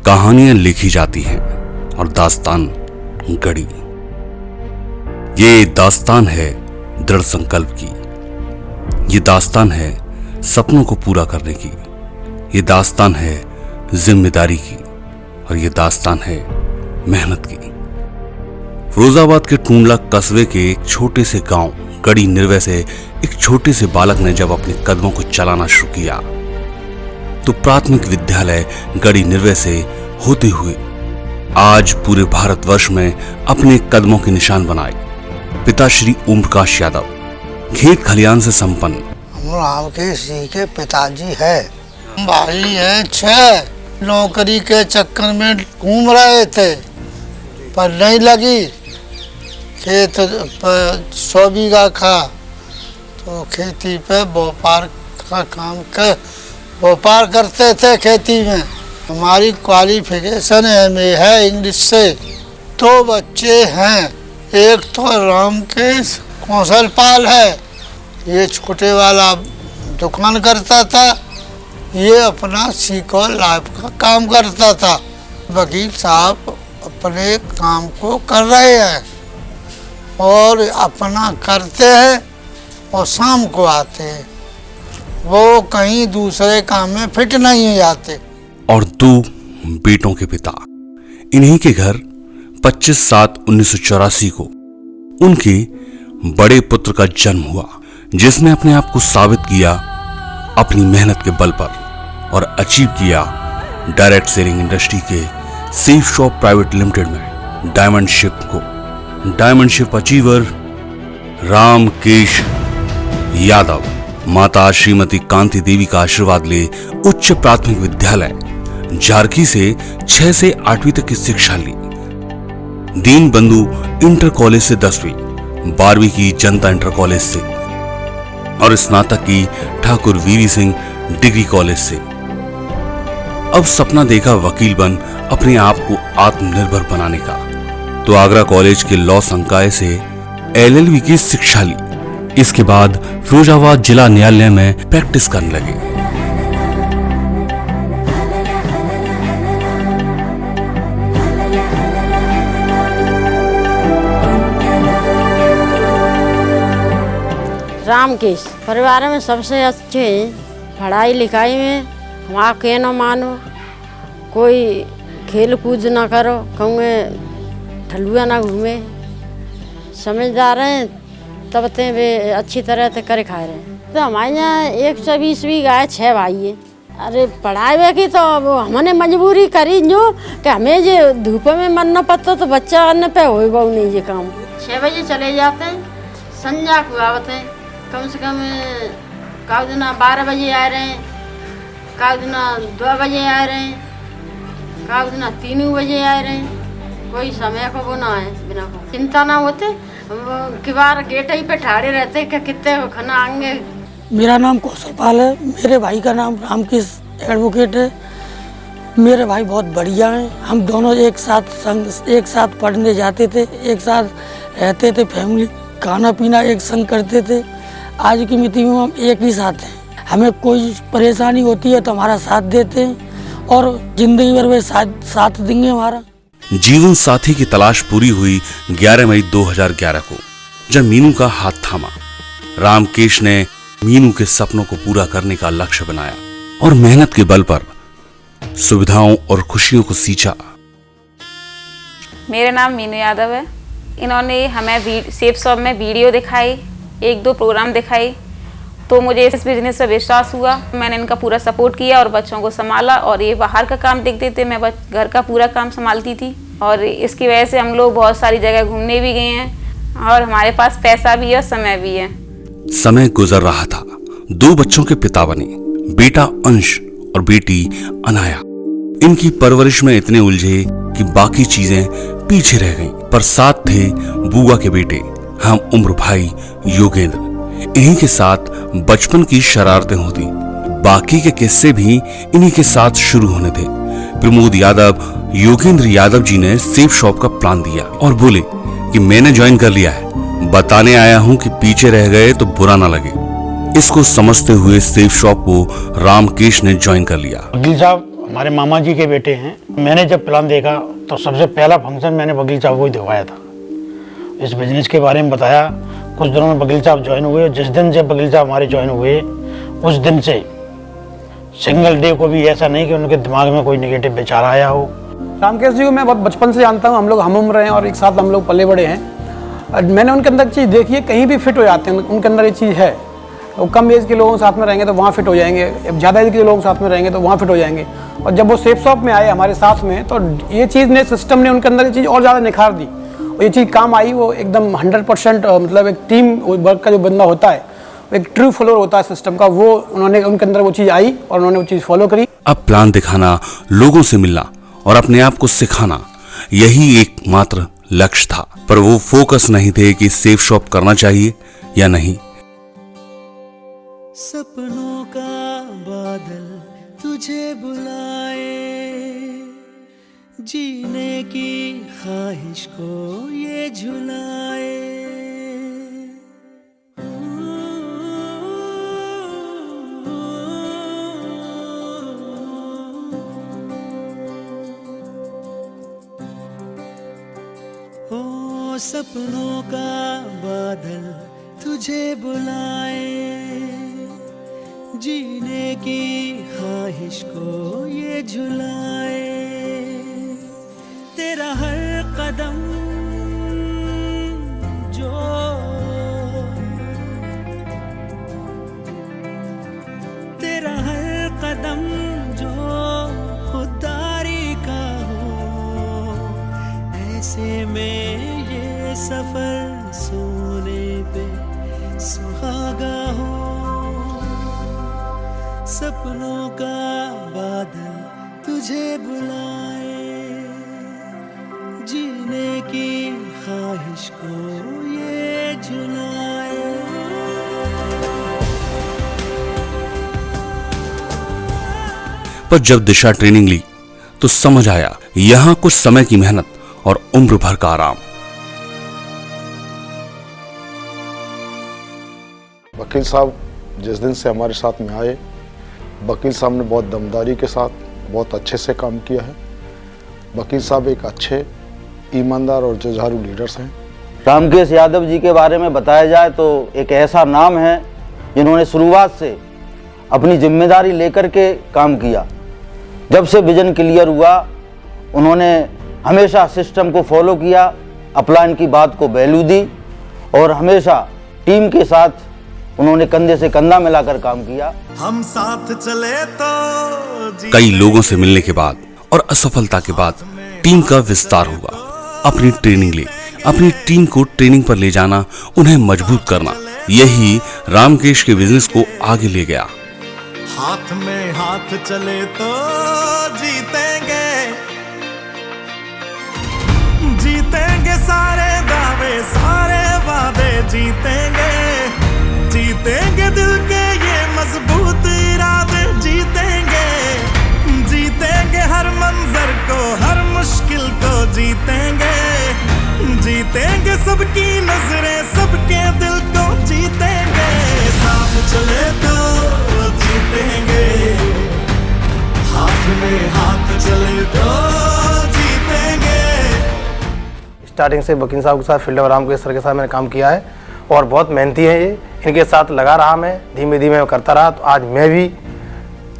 कहानियां लिखी जाती हैं और दास्तान गढ़ी। ये दास्तान है दृढ़ संकल्प की, ये दास्तान है सपनों को पूरा करने की, ये दास्तान है जिम्मेदारी की और ये दास्तान है मेहनत की। फिरोजाबाद के टूंडला कस्बे के एक छोटे से गांव गढ़ी निर्वय से एक छोटे से बालक ने जब अपने कदमों को चलाना शुरू किया तो प्राथमिक विद्यालय गढ़ी निर्वय से होते हुए आज पूरे भारतवर्ष में अपने कदमों के निशान बनाए पिता श्री ओम प्रकाश यादव खेत खलियान से संपन्न राम के सी के पिताजी है। भाई है 6, नौकरी के चक्कर में घूम रहे थे पर नहीं लगी। खेत 100 बीघा का तो खेती पे व्यापार का काम कर व्यापार करते थे खेती में। हमारी क्वालिफिकेशन MA है इंग्लिश से। 2 बच्चे हैं, एक तो राम के कौशल पाल है, ये छोटे वाला दुकान करता था, ये अपना सीको लाइफ का काम करता था। वकील साहब अपने काम को कर रहे हैं और अपना करते हैं और शाम को आते हैं, वो कहीं दूसरे काम में फिट नहीं जाते। और 2 बेटों के पिता। इन्हीं के घर 25/7/1984 को उनके बड़े पुत्र का जन्म हुआ, जिसने अपने आप को साबित किया अपनी मेहनत के बल पर और अचीव किया डायरेक्ट सेलिंग इंडस्ट्री के सेफ शॉप प्राइवेट लिमिटेड में डायमंड शिप को। Diamond ship achiever Ramkesh Yadav माता श्रीमती कांति देवी का आशीर्वाद ले उच्च प्राथमिक विद्यालय झारखी से 6 से 8वीं तक की शिक्षा ली। दीन बंधु इंटर कॉलेज से 10वीं, 12वीं की जनता इंटर कॉलेज से और स्नातक की ठाकुर वीरी सिंह डिग्री कॉलेज से। अब सपना देखा वकील बन अपने आप को आत्मनिर्भर बनाने का, तो आगरा कॉलेज के लॉ संकाय से LLB की शिक्षा ली। इसके बाद फिरोजाबाद जिला न्यायालय में प्रैक्टिस करने लगे। रामकेश परिवार में सबसे अच्छे हैं, पढ़ाई लिखाई में हमारा कहना मानो, कोई खेल कूद ना करो, कहूँगे ठलुआ ना घूमे, समझदार हैं, तब ते वे अच्छी तरह से करे खाए रहे। तो हमारे यहाँ 120 बीघा है, 6 भाई है। अरे पढ़ाई की तो हमने मजबूरी करी जो कि हमें जो धूप में मरना पड़ता तो बच्चा करने पे हो बहु नहीं ये काम। 6 बजे चले जाते हैं, संजा को आते हैं, कम से कम का दिन 12 बजे आ रहे हैं, का दिन 2 बजे आ रहे हैं, का दिन 3 बजे आ रहे हैं। कोई समय को वो ना है, बिना को चिंता ना होते कि बार गेट ही पे ठाड़े रहते कि कितने खाना आएंगे। मेरा नाम कौशल पाल है, मेरे भाई का नाम रामकेश एडवोकेट है। मेरे भाई बहुत बढ़िया हैं, हम दोनों एक साथ पढ़ने जाते थे, एक साथ रहते थे, फैमिली खाना पीना एक संग करते थे। आज की मिति में हम एक ही साथ हैं, हमें कोई परेशानी होती है तो हमारा साथ देते हैं और जिंदगी भर वे साथ देंगे हमारा। जीवन साथी की तलाश पूरी हुई 11 मई 2011 को, जब मीनू का हाथ थामा। रामकेश ने मीनू के सपनों को पूरा करने का लक्ष्य बनाया और मेहनत के बल पर सुविधाओं और खुशियों को सींचा। मेरा नाम मीनू यादव है। इन्होंने हमें सेफ शॉप में वीडियो दिखाई, 1-2 प्रोग्राम दिखाई, तो मुझे इस बिजनेस से विश्वास हुआ। मैंने इनका पूरा सपोर्ट किया और बच्चों को संभाला, और ये बाहर का काम देखते थे, मैं घर का पूरा काम संभालती थी। और इसकी वजह से हम लोग बहुत सारी जगह घूमने भी गए हैं और हमारे पास पैसा भी है, समय भी है। समय गुजर रहा था, 2 बच्चों के पिता बने, बेटा अंश और बेटी अनाया। इनकी परवरिश में इतने उलझे कि बाकी चीजें पीछे रह गईं, पर साथ थे बुआ के बेटे हम उम्र भाई योगेंद्र। इन्हीं के साथ बचपन की शरारतें होती, बाकी के किस्से भी इन्हीं के साथ शुरू होने थे। प्रमोद यादव योगेंद्र यादव जी ने सेफ शॉप का प्लान दिया और बोले कि मैंने ज्वाइन कर लिया है, बताने आया हूं कि पीछे रह गए तो बुरा ना लगे। इसको समझते हुए सेफ शॉप को रामकेश ने ज्वाइन कर लिया। वकील साहब हमारे मामा जी के बेटे हैं, मैंने जब प्लान देखा तो सबसे पहला फंक्शन मैंने वकील साहब को ही दिखवाया था। इस बिजनेस के बारे में बताया। कुछ दिनों में वकील साहब ज्वाइन हुए। जिस दिन से वकील साहब हमारे ज्वाइन हुए उस दिन से सिंगल डे को भी ऐसा नहीं कि उनके दिमाग में कोई नेगेटिव विचार आया हो। रामकेश जी को मैं बहुत बचपन से जानता हूँ। हम लोग हम उम्र हैं और एक साथ हम लोग पले बड़े हैं। मैंने उनके अंदर चीज़ देखी है, कहीं भी फिट हो जाते हैं। उनके अंदर ये चीज़ है। वो कम एज के लोगों के साथ में रहेंगे तो वहाँ फिट हो जाएंगे, ज़्यादा एज के लोगों के साथ में रहेंगे तो वहाँ फिट हो जाएंगे। और जब वो सेफ शॉप में आए हमारे साथ में तो ये चीज़ ने सिस्टम ने उनके अंदर ये चीज़ और ज़्यादा निखार दी। और ये चीज़ काम आई। वो एकदम 100% मतलब एक टीम वर्क का जो बंदा होता है, एक ट्रू फॉलोअर होता है सिस्टम का, वो उन्होंने उनके अंदर वो चीज़ आई और उन्होंने वो चीज़ फॉलो करी। अब प्लान दिखाना, लोगों से मिलना और अपने आप को सिखाना, यही एकमात्र लक्ष्य था। पर वो फोकस नहीं थे कि सेफ शॉप करना चाहिए या नहीं। सपनों का बादल तुझे बुलाए, जीने की ख्वाहिश को ये झुलाए। ओ सपनों का बादल तुझे बुलाए, जीने की ख्वाहिश को ये झुलाए। तेरा हर कदम जो तेरा हर कदम जो खुदारी का हो, ऐसे में ये सफर सोने पे सुहागा हो। सपनों का बादल तुझे बुलाए, जीने की ख्वाहिश को ये झुलाए। पर जब दिशा ट्रेनिंग ली तो समझ आया यहां कुछ समय की मेहनत और उम्र भर का आराम। वकील साहब जिस दिन से हमारे साथ में आए, वकील साहब ने बहुत दमदारी के साथ बहुत अच्छे से काम किया है। वकील साहब एक अच्छे, ईमानदार और जुझारू लीडर्स हैं। रामकेश यादव जी के बारे में बताया जाए तो एक ऐसा नाम है जिन्होंने शुरुआत से अपनी जिम्मेदारी लेकर के काम किया। जब से विजन क्लियर हुआ उन्होंने हमेशा सिस्टम को फॉलो किया, अपलाइन की बात को वैल्यू दी और हमेशा टीम के साथ उन्होंने कंधे से कंधा मिलाकर काम किया। हम साथ चले तो कई लोगों से मिलने के बाद और असफलता के बाद टीम का विस्तार हुआ। अपनी ट्रेनिंग ले, अपनी टीम को ट्रेनिंग पर ले जाना, उन्हें मजबूत करना, यही रामकेश के बिजनेस को आगे ले गया। हाथ में हाथ चले तो जीतेंगे, जीतेंगे सारे दावे सारे वादे जीतेंगे, जीतेंगे दिल के ये मजबूत इरादे जीतेंगे, जीतेंगे हर मंजर को हर मुश्किल को जीतेंगे, जीतेंगे सबकी नजरें सबके दिल को जीतेंगे। साथ चले तो जीतेंगे, हाथ में हाथ चले तो जीतेंगे। स्टार्टिंग से वकील साहब के साथ, फील्ड रामकेश सर के साथ मैंने काम किया है और बहुत मेहनती है ये। इनके साथ लगा रहा मैं, धीमे धीमे करता रहा तो आज मैं भी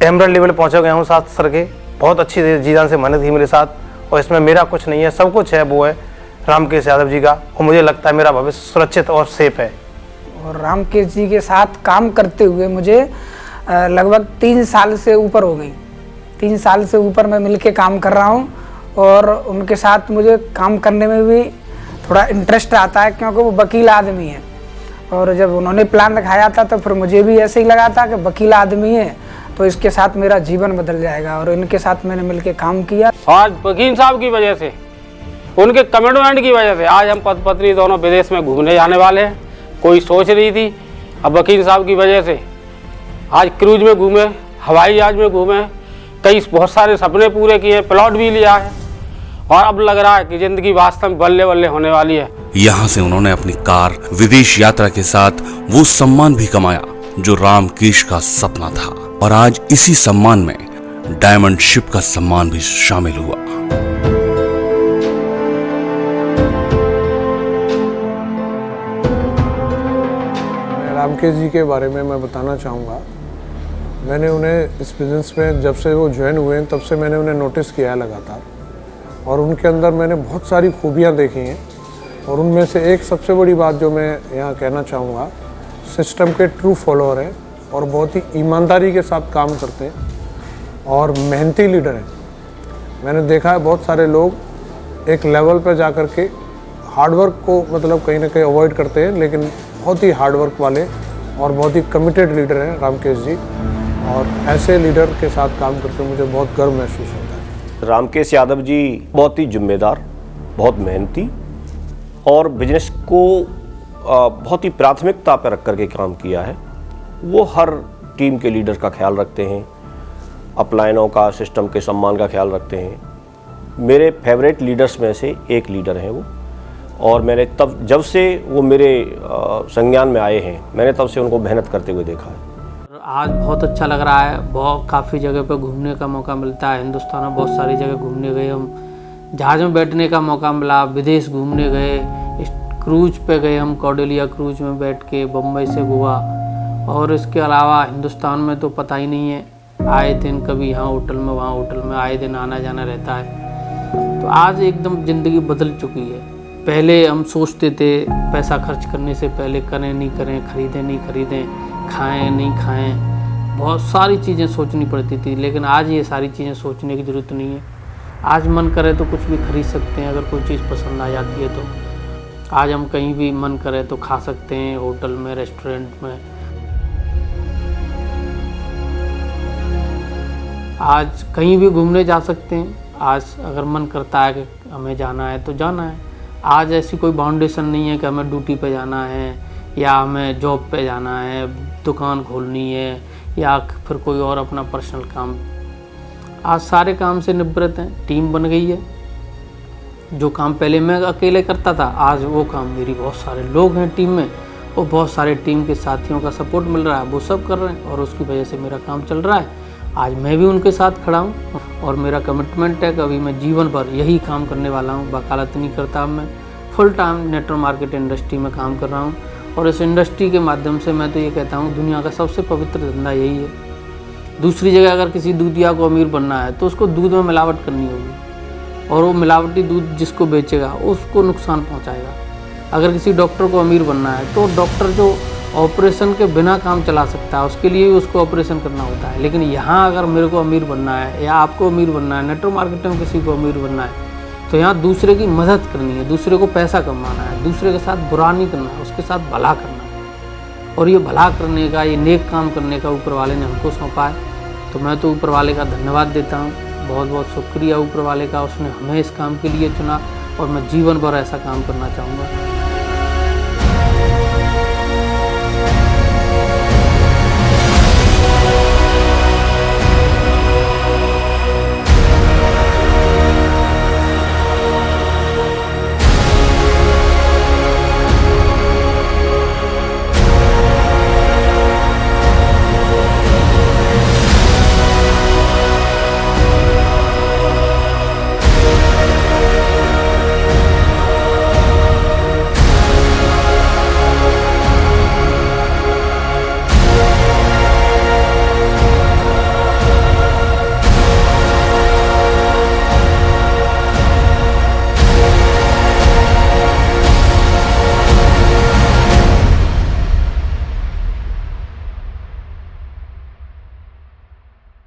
एमरल्ड लेवल पहुंच गया हूँ साथ सर के। बहुत अच्छी जी जान से मेहनत थी मेरे साथ और इसमें मेरा कुछ नहीं है, सब कुछ है वो है रामकेश यादव जी का। और मुझे लगता है मेरा भविष्य सुरक्षित और सेफ है। और रामकेश जी के साथ काम करते हुए मुझे लगभग 3 साल से ऊपर हो गई। 3 साल से ऊपर मैं मिलके काम कर रहा हूँ और उनके साथ मुझे काम करने में भी थोड़ा इंटरेस्ट आता है क्योंकि वो वकील आदमी है। और जब उन्होंने प्लान दिखाया था तो फिर मुझे भी ऐसे ही लगा था कि वकील आदमी है तो इसके साथ मेरा जीवन बदल जाएगा और इनके साथ मैंने मिलके काम किया। आज वकील साहब की वजह से, उनके कमिटमेंट की वजह से आज हम पति पत्नी दोनों विदेश में घूमने जाने वाले हैं। कोई सोच रही थी, अब वकील साहब की वजह से आज क्रूज में घूमे, हवाई जहाज में घूमे, कई बहुत सारे सपने पूरे किए, प्लॉट भी लिया है और अब लग रहा है कि जिंदगी वास्तव में बल्ले बल्ले होने वाली है। यहाँ से उन्होंने अपनी कार विदेश यात्रा के साथ वो सम्मान भी कमाया जो रामकेश का सपना था और आज इसी सम्मान में डायमंड शिप का सम्मान भी शामिल हुआ। रामकेश जी के बारे में मैं बताना चाहूँगा। मैंने उन्हें इस बिज़नेस में जब से वो ज्वाइन हुए हैं तब से मैंने उन्हें नोटिस किया है लगातार, और उनके अंदर मैंने बहुत सारी खूबियाँ देखी हैं। और उनमें से एक सबसे बड़ी बात जो मैं यहाँ कहना चाहूँगा, सिस्टम के ट्रू फॉलोअर हैं और बहुत ही ईमानदारी के साथ काम करते हैं और मेहनती लीडर हैं। मैंने देखा है बहुत सारे लोग एक लेवल पर जा कर के हार्डवर्क को मतलब कहीं ना कहीं अवॉइड करते हैं, लेकिन बहुत ही हार्डवर्क वाले और बहुत ही कमिटेड लीडर हैं रामकेश जी, और ऐसे लीडर के साथ काम करके मुझे बहुत गर्व महसूस होता है। रामकेश यादव जी बहुत ही जिम्मेदार, बहुत मेहनती और बिजनेस को बहुत ही प्राथमिकता पर रख करके काम किया है। वो हर टीम के लीडर का ख्याल रखते हैं, अपलाइनों का, सिस्टम के सम्मान का ख्याल रखते हैं। मेरे फेवरेट लीडर्स में से एक लीडर हैं वो, और मैंने तब जब से वो मेरे संज्ञान में आए हैं मैंने तब से उनको मेहनत करते हुए देखा है। आज बहुत अच्छा लग रहा है। बहुत काफ़ी जगह पे घूमने का मौका मिलता है। हिंदुस्तान में बहुत सारी जगह घूमने गए हम, जहाज़ में बैठने का मौका मिला, विदेश घूमने गए, क्रूज पे गए हम, कॉर्डेलिया क्रूज में बैठ के बम्बई से गोवा। और इसके अलावा हिंदुस्तान में तो पता ही नहीं है, आए दिन कभी यहाँ होटल में वहाँ होटल में आए दिन आना जाना रहता है। तो आज एकदम ज़िंदगी बदल चुकी है। पहले हम सोचते थे पैसा खर्च करने से पहले करें नहीं करें, खरीदें नहीं खरीदें, खाएं नहीं खाएं, बहुत सारी चीज़ें सोचनी पड़ती थी। लेकिन आज ये सारी चीज़ें सोचने की ज़रूरत नहीं है। आज मन करे तो कुछ भी खरीद सकते हैं। अगर कोई चीज़ पसंद आ जाती है तो आज हम कहीं भी मन करे तो खा सकते हैं, होटल में, रेस्टोरेंट में। आज कहीं भी घूमने जा सकते हैं। आज अगर मन करता है कि हमें जाना है तो जाना है। आज ऐसी कोई बाउंडेशन नहीं है कि हमें ड्यूटी पे जाना है या हमें जॉब पे जाना है, दुकान खोलनी है या फिर कोई और अपना पर्सनल काम। आज सारे काम से निवृत्त हैं। टीम बन गई है। जो काम पहले मैं अकेले करता था, आज वो काम मेरी बहुत सारे लोग हैं टीम में, और बहुत सारे टीम के साथियों का सपोर्ट मिल रहा है, वो सब कर रहे हैं और उसकी वजह से मेरा काम चल रहा है। आज मैं भी उनके साथ खड़ा हूँ और मेरा कमिटमेंट है कि अभी मैं जीवन भर यही काम करने वाला हूँ। वकालत नहीं करता, मैं full time network market industry में काम कर रहा हूँ। और इस इंडस्ट्री के माध्यम से मैं तो ये कहता हूँ दुनिया का सबसे पवित्र धंधा यही है। दूसरी जगह अगर किसी दूधिया को अमीर बनना है तो उसको दूध में मिलावट करनी होगी, और वो मिलावटी दूध जिसको बेचेगा उसको नुकसान पहुँचाएगा। अगर किसी डॉक्टर को अमीर बनना है तो डॉक्टर जो ऑपरेशन के बिना काम चला सकता है उसके लिए उसको ऑपरेशन करना होता है। लेकिन यहाँ अगर मेरे को अमीर बनना है या आपको अमीर बनना है, नेटवर्क मार्केटिंग में किसी को अमीर बनना है, तो यहाँ दूसरे की मदद करनी है, दूसरे को पैसा कमाना है, दूसरे के साथ बुरा नहीं करना है, उसके साथ भला करना है। और ये भला करने का, ये नेक काम करने का ऊपर वाले ने हमको सौंपा है। तो मैं तो ऊपर वाले का धन्यवाद देता हूँ। बहुत बहुत शुक्रिया ऊपर वाले का, उसने हमें इस काम के लिए चुना और मैं जीवन भर ऐसा काम करना चाहूँगा।